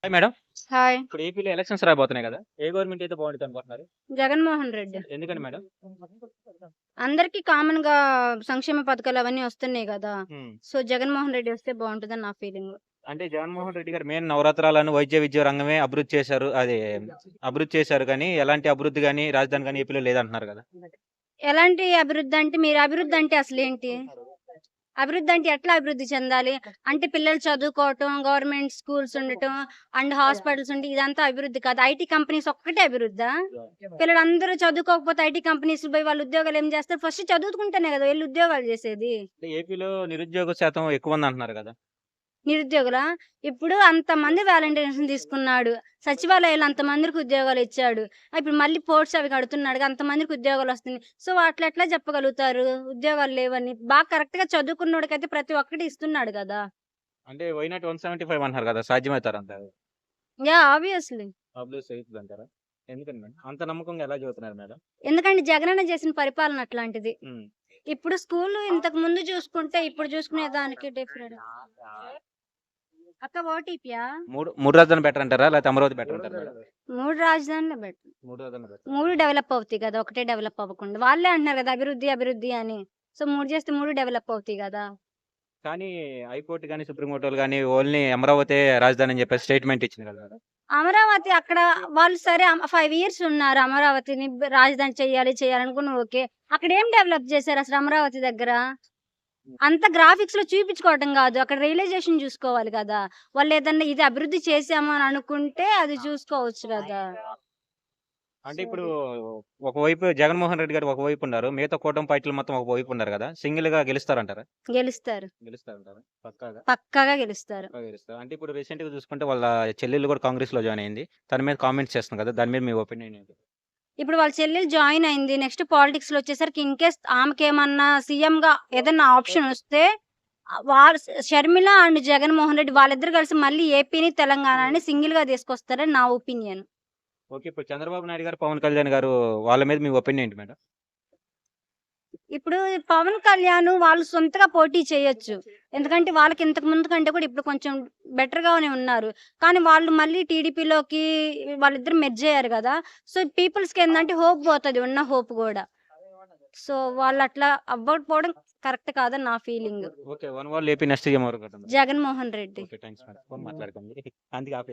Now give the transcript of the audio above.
Hi madam. Hi. ఇప్పుడు ఏపీలో elections రాబోతున్నాయి కదా! ఏ గవర్నమెంట్ అయితే బావుంటది అనుకుంటున్నారు? జగన్మోహన్ రెడ్డి. ఎందుకని మేడం? అందరికి కామన్‌గా సంక్షేమ పథకాలు అవన్నీ వస్తున్నాయి గదా! హ్మ్. సో, జగన్మోహన్ రెడ్డి వస్తే బావుంటదని నా ఫీలింగు. అంటే జగన్మోహన్ రెడ్డి గారు మెయిన్ నవరత్నాలను వైద్య విద్యా రంగమే అభివృద్ధి చేశారు. అభివృద్ధి చేశారు గానీ, ఎలాంటి అభివృద్ధి గాని, రాజధాని గాని ఏపీలో లేదంటున్నారు కదా! ఎలాంటి అభివృద్ధి అంటే మీరు అభివృద్ధి అంటే అసలేంటి? అభివృద్ధి అంటే ఎట్లా అభివృద్ధి చెందాలి? అంటే పిల్లలు చదువుకోవటం, గవర్నమెంట్ స్కూల్స్ ఉండటం, అండ్ హాస్పిటల్స్ ఉండి ఇదంతా అభివృద్ధి కాదు. ఐటీ కంపెనీస్ ఒక్కటే అభివృద్ధా? పిల్లలందరూ చదువుకోకపోతే ఐటీ కంపెనీస్‌లో పోయి వాళ్ళు ఉద్యోగాలు ఏం చేస్తారు? ఫస్ట్ చదువుకుంటేనే గదా! వెళ్లి ఉద్యోగాలు చేసేది. అంటే ఏపీలో నిరుద్యోగ శాతం ఎక్కువుందంటున్నారు కదా! నిరుద్యోగులా? ఇప్పుడు అంతమంది వాలంటీర్స్‌ని తీసుకున్నాడు. సచివాలయాల్లో అంతమందికి ఉద్యోగాలిచ్చాడు. ఇప్పుడు మళ్ళీ పోస్ట్స్ అవి కడుతున్నాడుగా అంతమందికి ఉద్యోగాలొస్తున్నాయి. సో, అట్లెట్లా చెప్పగలుగుతారు ఉద్యోగాలు లేవని? బాగా కరెక్ట్‌గా చదువుకున్నోడికైతే ప్రతి ఒక్కటి ఇస్తున్నాడు గదా! అంటే వై నాట్ 175 అంటున్నారు కదా! సాధ్యమవుతారంటారు? ఆబ్వియస్‌లీ. అభివృద్ధి అయితదంటారా? ఎందుకని మేడం? అంత నమ్మకంగా ఎలా చెబుతున్నారు మేడం? ఎందుకంటే జగనన్న చేసిన పరిపాలన అట్లాంటిది. హ్మ్. ఇప్పుడు స్కూలు ఇంతకు ముందు చూసుకుంటే, ఇప్పుడు చూసుకునే దానికి డిఫరెంట్. అక్క ఓటీపీయా? 3 రాజధానులు బెటర్ అంటారా? లేకపోతే అమరావతి బెటర్ అంటారా మేడం? 3 రాజధానులే బెటర్. 3 రాజధానులు బెటర్. 3 డెవలప్ అవుతాయి గదా! ఒకటే డెవలప్ అవ్వకుండా. వాళ్ళే అంటున్నారు గదా! అభివృద్ధి, అభివృద్ధి అని. సో, 3 చేస్తే 3 డెవలప్ అవుతాయి గదా! కానీ హైకోర్ట్ గాని, సుప్రీం కోర్టోళ్ళు గాని ఓన్లీ అమరావతే రాజధాని అని చెప్పేసి స్టేట్‌మెంట్ ఇచ్చింది కదా మేడం. అమరావతి అక్కడ వాళ్ళు సరే 5 ఇయర్స్ ఉన్నారు అమరావతిని రాజధాని చెయ్యాలి, చేయాలనుకుని ఓకే. అక్కడేం డెవలప్ చేశారసలు అమరావతి దగ్గర? అంత గ్రాఫిక్స్‌లో చూపించుకోవటం గాదు. అక్కడ రియలైజేషన్ జూసుకోవాలి గదా! వాళ్ళేదన్నా ఇది అభివృద్ధి చేశాము అని అనుకుంటే అది చూసుకోవచ్చు గదా! అంటే ఇప్పుడు ఒకవైపు జగన్మోహన్ రెడ్డి గారు ఒకవైపు ఉన్నారు. మిగతా కూటమి పార్టీలు మొత్తం ఒకవైపు ఉన్నారు కదా! సింగిల్‌గా గెలుస్తారంటారా? గెలుస్తారు. గెలుస్తారంటారా? పక్కాగా? పక్కాగా గెలుస్తారు. పక్కాగా గెలుస్తారు. అంటే ఇప్పుడు రీసెంట్‌గా చూసుకుంటే వాళ్ళ చెల్లెలు కూడా కాంగ్రెస్‌లో జాయిన్ అయింది. తన మీద కామెంట్స్ చేస్తుంది కదా! దాని మీద మీ ఒపీనియన్ ఏంటి? ఇప్పుడు వాళ్ళ చెల్లెలు జాయిన్ అయింది. నెక్స్ట్ పాలిటిక్స్‌లో వచ్చేసరికి ఇన్‌కేస్ ఆమెకేమన్నా సీఎంగా ఏదన్నా ఆప్షన్ వస్తే వాళ్ళు షర్మిల అండ్ జగన్మోహన్ రెడ్డి వాళ్ళిద్దరూ కలిసి మళ్ళీ ఏపీని, తెలంగాణని సింగిల్‌గా తీసుకొస్తారని నా ఒపీనియన్. ఓకే. ఇప్పుడు చంద్రబాబు నాయుడు గారు, పవన్ కళ్యాణ్ గారు వాళ్ళ మీద మీ ఒపీనియన్ ఏంటి మేడం? ఇప్పుడు పవన్ కళ్యాణ్ వాళ్ళు సొంతగా పోటీ చేయొచ్చు. ఎందుకంటే వాళ్ళకి ఇంతకు ముందు కంటే కూడా ఇప్పుడు కొంచెం బెటర్‌గానే ఉన్నారు. కానీ వాళ్ళు మళ్ళీ టీడీపీలోకి వాళ్ళిద్దరు మెర్జ్ అయ్యారు గదా! సో, పీపుల్స్‌కేందంటే హోప్ పోతది ఉన్న హోప్ గూడా. సో, వాళ్ళట్లా అవ్వకపోవడం కరెక్ట్ కాదని నా feeling. Okay. One world AP next CM ఎవరు అనుకుంటున్నారు? Jaganmohan Reddy. Okay. Thanks madam. Phone మాట్లాడకండి. అందుకే ఆపేసా.